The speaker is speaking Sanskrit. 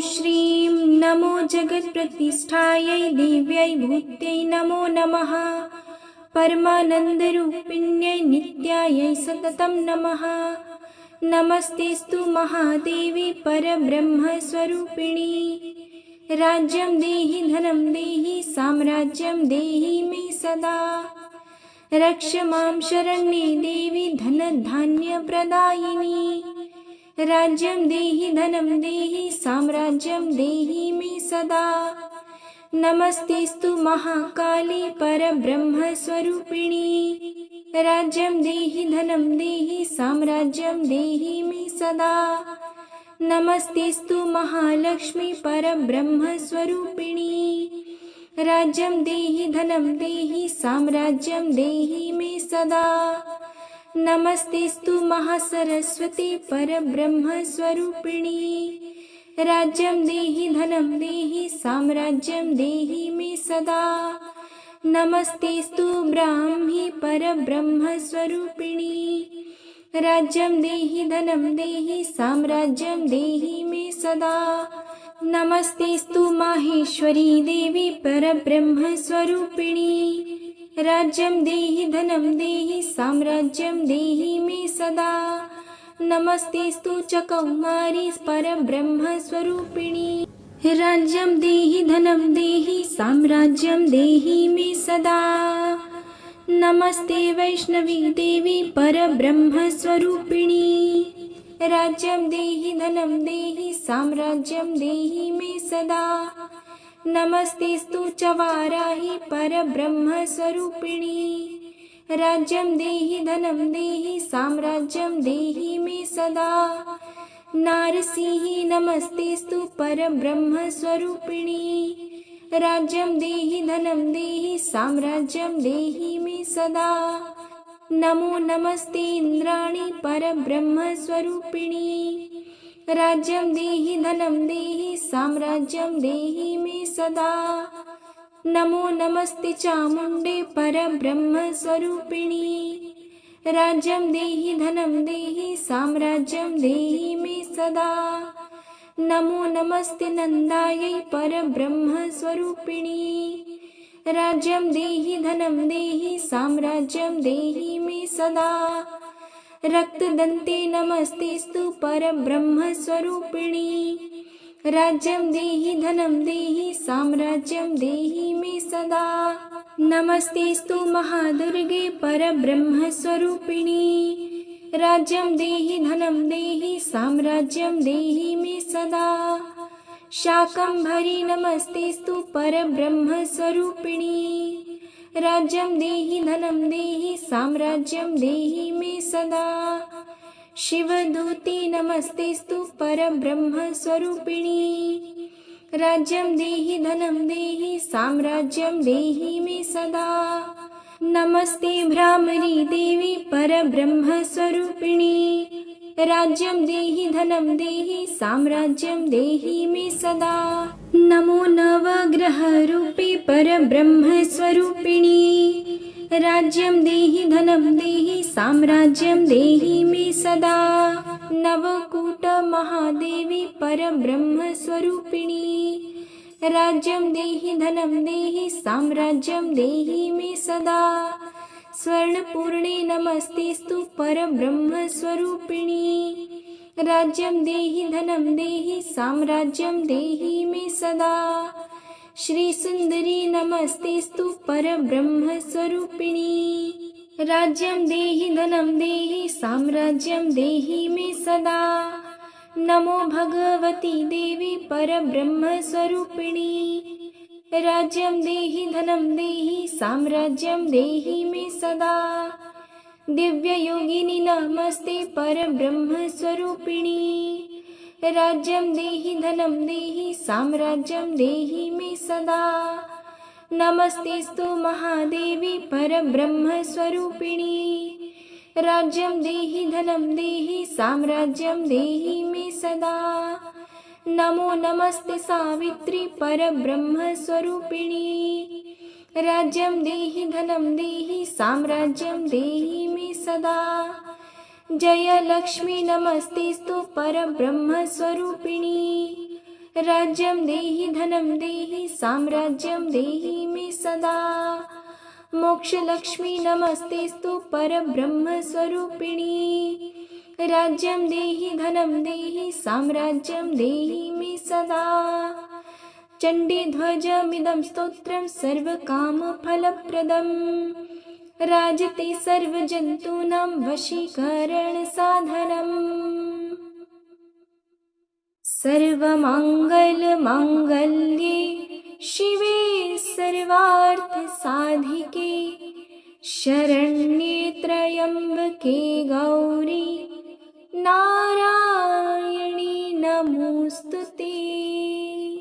श्रीं नमो जगत्प्रतिष्ठायै देव्यै भूत्यै नमो नमः। परमानन्दरूपिण्यै नित्यायै सततं नमः। नमस्तेस्तु महादेवी परब्रह्मस्वरूपिणी। राज्यं देहि धनं देहि साम्राज्यं देहि मे सदा। रक्ष मां शरण्ये देवी धनधान्यप्रदायिनी। राज्यं देहि धनं देहि साम्राज्यं देहि मे सदा। नमस्तेस्तु महाकाली परब्रह्मस्वरूपिणी। राज्यं देहि धनं देहि साम्राज्यं देहि मे सदा। नमस्तेस्तु महालक्ष्मी परब्रह्मस्वरूपिणी। राज्यं देहि धनं देहि साम्राज्यं देहि मे सदा। नमस्तेस्तु महासरस्वती परब्रह्मस्वरूपिणी। राज्यं देहि धनं देहि साम्राज्यं देहि मे सदा। नमस्तेस्तु ब्राह्मी परब्रह्मस्वरूपिणी। राज्यं देहि धनं देहि साम्राज्यं देहि मे सदा। नमस्तेस्तु माहेश्वरी देवी परब्रह्मस्वरूपिणी। राज्यं देहि धनं देहि साम्राज्यं देहि मे सदा। नमस्तेस्तु च कौमारी परब्रह्मस्वरूपिणी। राज्यं देहि धनं देहि साम्राज्यं देहि मे सदा। नमस्ते वैष्णवी देवी परब्रह्मस्वरूपिणी। राज्यं देहि धनं देहि साम्राज्यं देहि मे सदा। नमस्तेस्तु च वाराही परब्रह्मस्वरूपिणी। राज्यं देहि धनं देहि साम्राज्यं देहि मे सदा। नारसिंही नमस्तेस्तु परब्रह्मस्वरूपिणी। राज्यं देहि धनं देहि साम्राज्यं देहि मे सदा। नमो नमस्ते इंद्राणी परब्रह्मस्वरूपिणी। राज्यं देहि धनं देहि साम्राज्यं देहि मे सदा। नमो नमस्ते चामुण्डे परब्रह्मस्वरूपिणी। राज्यं देहि धनं देहि साम्राज्यं देहि मे सदा। नमो नमस्ते नन्दायै परब्रह्मस्वरूपिणी। राज्यं देहि धनं देहि साम्राज्यं देहि मे सदा। रक्तदन्ते नमस्तेस्तु परब्रह्मस्वरूपिणी। राज्यं देहि धनं देहि साम्राज्यं देहि मे सदा। नमस्तेस्तु महादुर्गे परब्रह्मस्वरूपिणी। राज्यं देहि धनं देहि साम्राज्यं देहि मे सदा। शाकम्भरी नमस्तेस्तु परब्रह्मस्वरूपिणी। राज्यं देहि धनं देहि साम्राज्यं देहि मे सदा। शिवदूती नमस्तेस्तु परब्रह्मस्वरूपिणी। राज्यं देहि धनं देहि साम्राज्यं देहि मे सदा। नमस्ते भ्रामरी देवी परब्रह्मस्वरूपिणी। राज्यं देहि धनं देहि साम्राज्यं देहि मे सदा। नमो नवग्रहरूपे परब्रह्मस्वरूपिणी। राज्यं देहि धनं देहि साम्राज्यं देहि मे सदा। नवकूटमहादेवी परब्रह्मस्वरूपिणी। राज्यं देहि धनं देहि साम्राज्यं देहि मे सदा। स्वर्णपूर्णे नमस्तेस्तु परब्रह्मस्वरूपिणी। राज्यं देहि धनं देहि साम्राज्यं देहि मे सदा। श्रीसुन्दरी नमस्तेस्तु परब्रह्मस्वरूपिणी। राज्यं देहि धनं देहि साम्राज्यं देहि मे सदा। नमो भगवती देवी परब्रह्मस्वरूपिणी। राज्यं देहि धनं देहि साम्राज्यं देहि मे सदा। दिव्ययोगिनी नमस्ते परब्रह्मस्वरूपिणी। राज्यं देहि धनं देहि साम्राज्यं देहि मे सदा। नमस्तेस्तु महादेवी परब्रह्मस्वरूपिणी। राज्यं देहि धनं देहि साम्राज्यं देहि मे सदा। नमो नमस्ते सावित्री परब्रह्मस्वरूपिणी। राज्यं देहि धनं देहि साम्राज्यं देहि मे सदा। जय लक्ष्मी नमस्तेस्तु परब्रह्मस्वरूपिणी। राज्यं देहि धनं देहि साम्राज्यं देहि मे सदा। मोक्षलक्ष्मी नमस्तेस्तु परब्रह्मस्वरूपिणी। राज्यं देहि धनं देहि साम्राज्यं देहि मे सदा। चण्डीध्वजमिदं स्तोत्रं सर्वकामफलप्रदम्। राजते सर्वजन्तूनां वशीकरणसाधनम्। सर्वमङ्गलमाङ्गल्ये शिवे सर्वार्थसाधिके शरण्ये त्र्यम्बके गौरी नारायणी नमोऽस्तु ते।